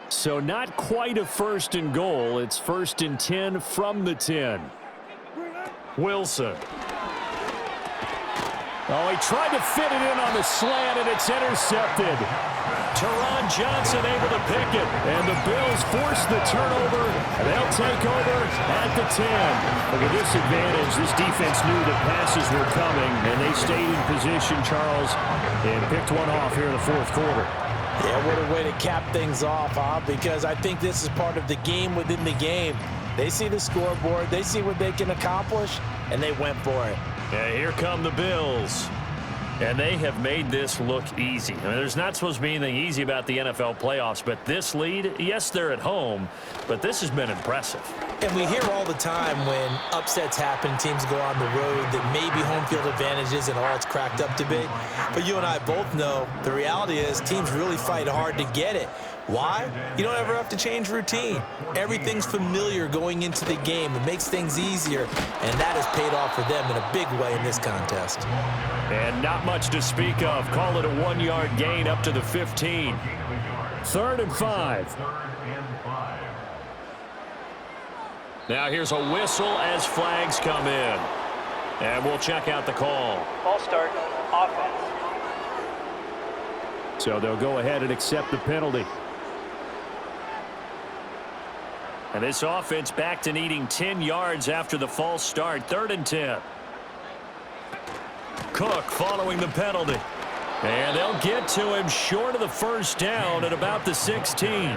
So not quite a 1st and goal. It's 1st and 10 from the 10. Wilson. Oh, he tried to fit it in on the slant, and it's intercepted. Teron Johnson able to pick it, and the Bills force the turnover. They'll take over at the 10. But with this advantage, this defense knew that passes were coming, and they stayed in position, Charles, and picked one off here in the 4th quarter. Yeah, what a way to cap things off, huh? Because I think this is part of the game within the game. They see the scoreboard, they see what they can accomplish, and they went for it. Yeah, here come the Bills. And they have made this look easy. I mean, there's not supposed to be anything easy about the NFL playoffs, but this lead, yes, they're at home, but this has been impressive. And we hear all the time when upsets happen, teams go on the road, that maybe home field advantage isn't all it's cracked up to be. But you and I both know the reality is teams really fight hard to get it. Why? You don't ever have to change routine. Everything's familiar going into the game. It makes things easier, and that has paid off for them in a big way in this contest. And not much to speak of. Call it a 1-yard gain up to the 15. 3rd and 5. Now here's a whistle as flags come in. And we'll check out the call. Ball start, offense. So they'll go ahead and accept the penalty. And this offense back to needing 10 yards after the false start. 3rd and 10. Cook following the penalty. And they'll get to him short of the 1st down at about the 16.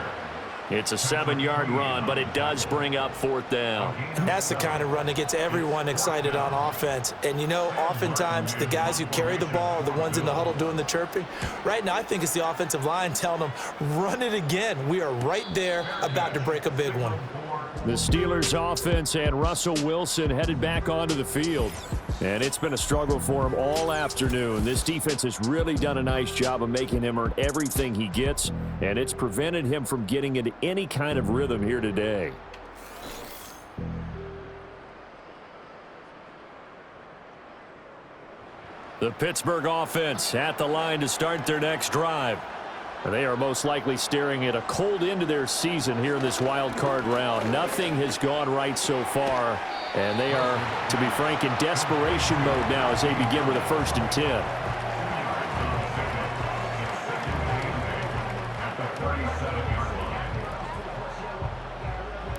It's a 7-yard run, but it does bring up 4th down. And that's the kind of run that gets everyone excited on offense. And, you know, oftentimes the guys who carry the ball are the ones in the huddle doing the chirping. Right now, I think it's the offensive line telling them, run it again. We are right there about to break a big one. The Steelers offense and Russell Wilson headed back onto the field. And it's been a struggle for him all afternoon. This defense has really done a nice job of making him earn everything he gets, and it's prevented him from getting into any kind of rhythm here today. The Pittsburgh offense at the line to start their next drive. They are most likely staring at a cold end to their season here in this wild card round. Nothing has gone right so far, and they are, to be frank, in desperation mode now as they begin with a 1st and 10.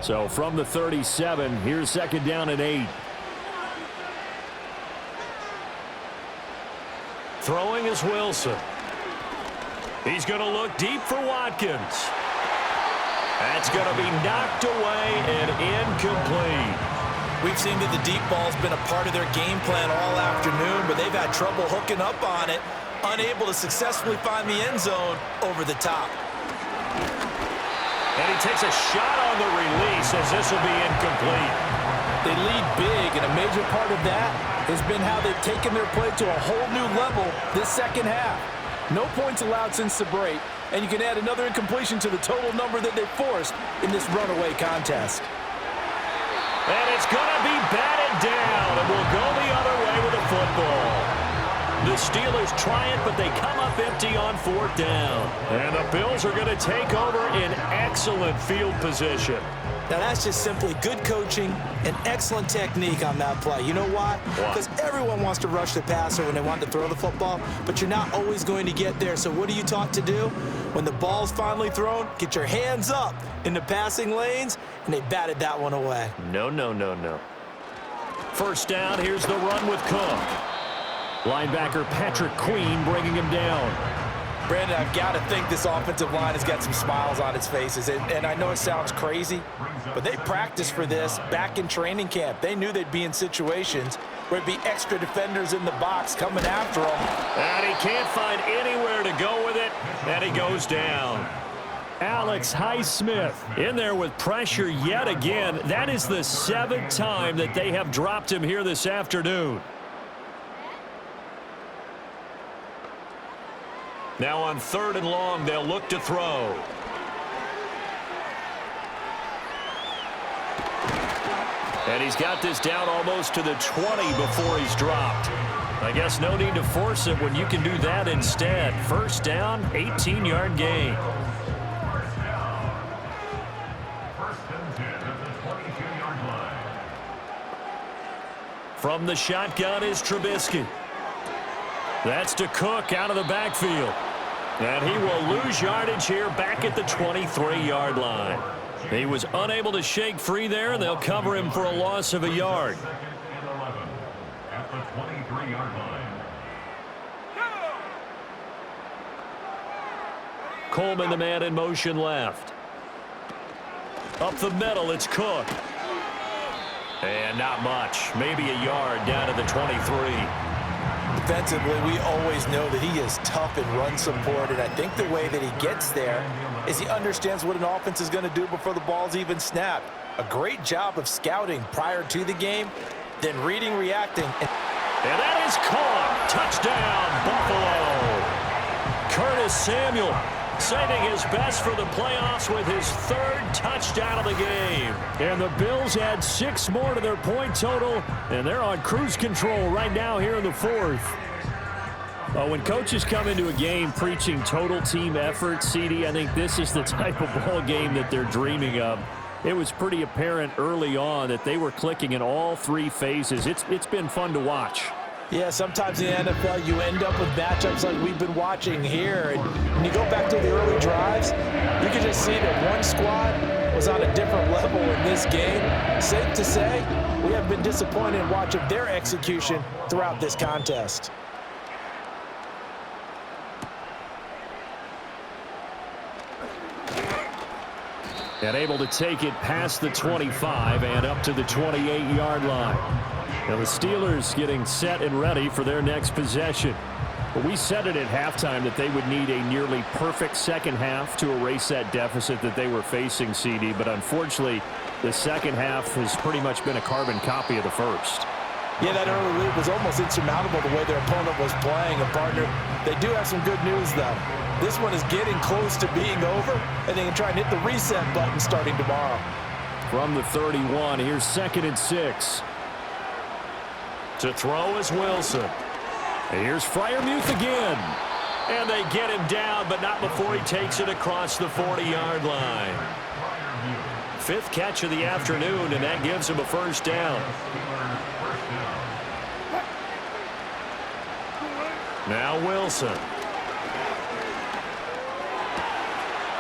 So from the 37, here's 2nd down and 8. Throwing is Wilson. He's going to look deep for Watkins. That's going to be knocked away and incomplete. We've seen that the deep ball's been a part of their game plan all afternoon, but they've had trouble hooking up on it, unable to successfully find the end zone over the top. And he takes a shot on the release as this will be incomplete. They lead big, and a major part of that has been how they've taken their play to a whole new level this 2nd half. No points allowed since the break, and you can add another incompletion to the total number that they forced in this runaway contest. And it's going to be batted down, and will go the other way with the football. The Steelers try it, but they come up empty on 4th down. And the Bills are going to take over in excellent field position. Now, that's just simply good coaching and excellent technique on that play. You know why? Because everyone wants to rush the passer when they want to throw the football, but you're not always going to get there. So what are you taught to do? When the ball's finally thrown, get your hands up in the passing lanes, and they batted that one away. No, no, no, no. 1st down, here's the run with Cook. Linebacker Patrick Queen bringing him down. Brandon, I've got to think this offensive line has got some smiles on its faces. And I know it sounds crazy, but they practiced for this back in training camp. They knew they'd be in situations where it'd be extra defenders in the box coming after them. And he can't find anywhere to go with it, and he goes down. Alex Highsmith in there with pressure yet again. That is the 7th time that they have dropped him here this afternoon. Now on 3rd and long, they'll look to throw. And he's got this down almost to the 20 before he's dropped. I guess no need to force it when you can do that instead. 1st down, 18-yard gain. From the shotgun is Trubisky. That's to Cook out of the backfield. And he will lose yardage here back at the 23-yard line. He was unable to shake free there, and they'll cover him for a loss of a yard. At the 23-yard line. Coleman, the man in motion left. Up the middle, it's Cook. And not much. Maybe a yard down to the 23. Defensively, we always know that he is tough in run support, and I think the way that he gets there is he understands what an offense is going to do before the ball's even snapped. A great job of scouting prior to the game, then reading, reacting. And that is caught. Touchdown, Buffalo. Curtis Samuel saving his best for the playoffs with his third touchdown of the game. And the Bills add 6 more to their point total, and they're on cruise control right now here in the fourth. When coaches come into a game preaching total team effort, CD, I think this is the type of ball game that they're dreaming of. It was pretty apparent early on that they were clicking in all 3 phases. It's been fun to watch. Yeah, sometimes in the NFL you end up with matchups like we've been watching here. And when you go back to the early drives, you can just see that one squad was on a different level in this game. Safe to say, we have been disappointed in watching their execution throughout this contest. And able to take it past the 25 and up to the 28-yard line. Now the Steelers getting set and ready for their next possession. But we said it at halftime that they would need a nearly perfect second half to erase that deficit that they were facing, CD. But unfortunately, the second half has pretty much been a carbon copy of the first. Yeah, that early lead was almost insurmountable the way their opponent was playing. And, partner, they do have some good news, though. This one is getting close to being over, and they can try and hit the reset button starting tomorrow. From the 31, here's 2nd and 6. To throw is Wilson. Here's Freiermuth again. And they get him down, but not before he takes it across the 40-yard line. 5th catch of the afternoon, and that gives him a first down. Now Wilson.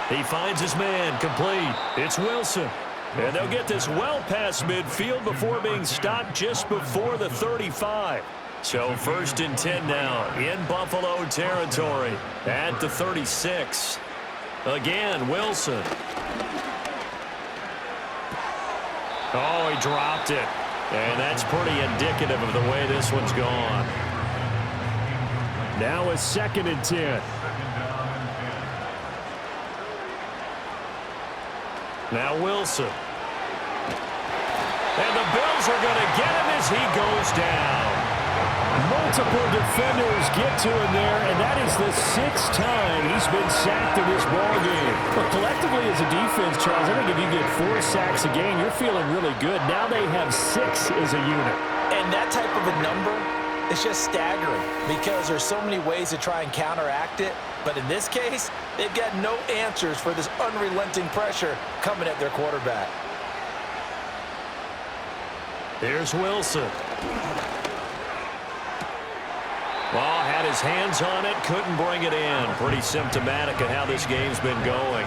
He finds his man, complete. It's Wilson. And they'll get this well past midfield before being stopped just before the 35. So 1st and 10 now in Buffalo territory at the 36. Again, Wilson. Oh, he dropped it. And that's pretty indicative of the way this one's gone. Now a 2nd and 10. Now Wilson. And the Bills are going to get him as he goes down. Multiple defenders get to him there, and that is the 6th time he's been sacked in this ballgame. But collectively as a defense, Charles, I think if you get 4 sacks a game, you're feeling really good. Now they have 6 as a unit. And that type of a number is just staggering because there's so many ways to try and counteract it. But in this case, they've got no answers for this unrelenting pressure coming at their quarterback. Here's Wilson. Well, had his hands on it, couldn't bring it in. Pretty symptomatic of how this game's been going.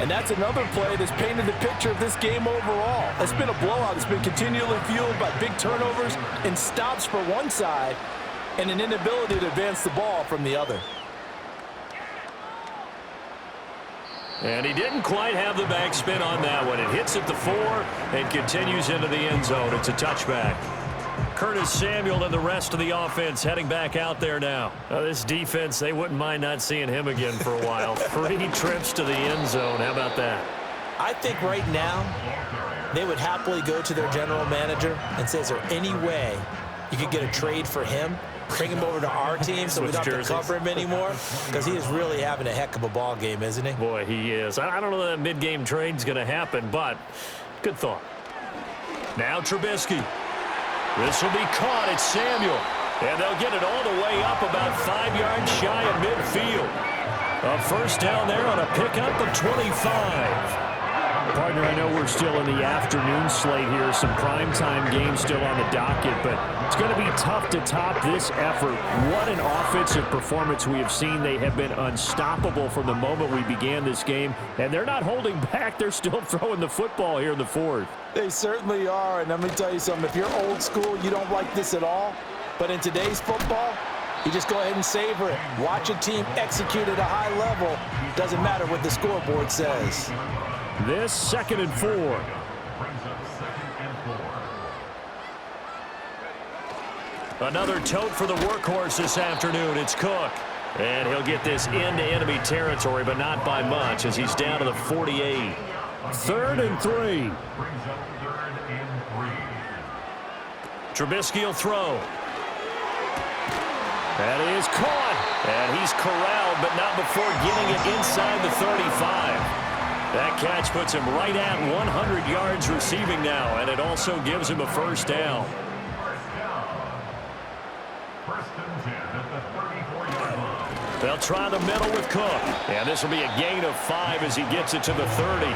And that's another play that's painted the picture of this game overall. It's been a blowout. It's been continually fueled by big turnovers and stops for one side and an inability to advance the ball from the other. And he didn't quite have the backspin on that one. It hits at the 4 and continues into the end zone. It's a touchback. Curtis Samuel and the rest of the offense heading back out there now. This defense, they wouldn't mind not seeing him again for a while. 3 trips to the end zone. How about that? I think right now they would happily go to their general manager and say, is there any way you could get a trade for him? Bring him over to our team so we don't have to cover him anymore? Because he is really having a heck of a ball game, isn't he? Boy, he is. I don't know that mid-game trade's going to happen, but good thought. Now Trubisky. This will be caught. It's Samuel. And they'll get it all the way up about 5 yards shy of midfield. A first down there on a pickup of 25. Partner, I know we're still in the afternoon slate here. Some primetime games still on the docket, but it's going to be tough to top this effort. What an offensive performance we have seen. They have been unstoppable from the moment we began this game, and they're not holding back. They're still throwing the football here in the fourth. They certainly are, and let me tell you something. If you're old school, you don't like this at all. But in today's football, you just go ahead and savor it. Watch a team execute at a high level. Doesn't matter what the scoreboard says. This 2nd and 4. Brings up 2nd and 4. Another tote for the workhorse this afternoon. It's Cook. And he'll get this into enemy territory, but not by much as he's down to the 48. 3rd and 3. Brings up 3rd and 3. Trubisky will throw. That is caught. And he's corralled, but not before getting it inside the 35. That catch puts him right at 100 yards receiving now, and it also gives him a first down. First and 10 at the 34-yard line. They'll try the middle with Cook. And this will be a gain of 5 as he gets it to the 30.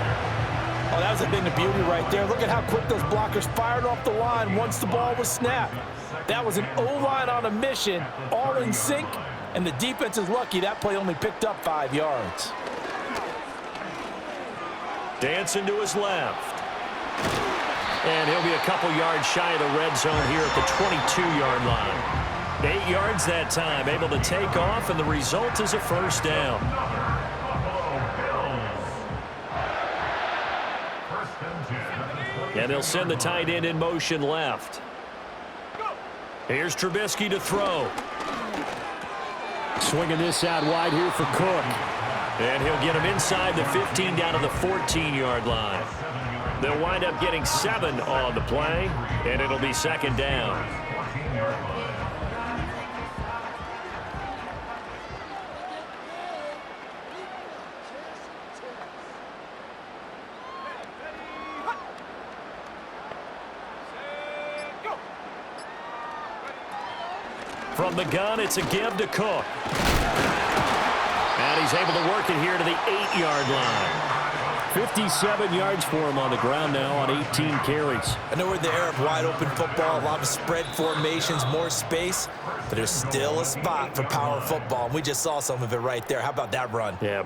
Oh, that was a thing of beauty right there. Look at how quick those blockers fired off the line once the ball was snapped. That was an O-line on a mission, all in sync, and the defense is lucky that play only picked up 5 yards. Dancing to his left. And he'll be a couple yards shy of the red zone here at the 22-yard line. 8 yards that time, able to take off, and the result is a first down. And they'll send the tight end in motion left. Here's Trubisky to throw. Swinging this out wide here for Cook. And he'll get him inside the 15 down to the 14-yard line. They'll wind up getting 7 on the play, and it'll be 2nd down. From the gun, it's a give to Cook. And he's able to work it here to the 8-yard line. 57 yards for him on the ground now on 18 carries. I know we're in the era of wide-open football, a lot of spread formations, more space, but there's still a spot for power football, and we just saw some of it right there. How about that run? Yeah,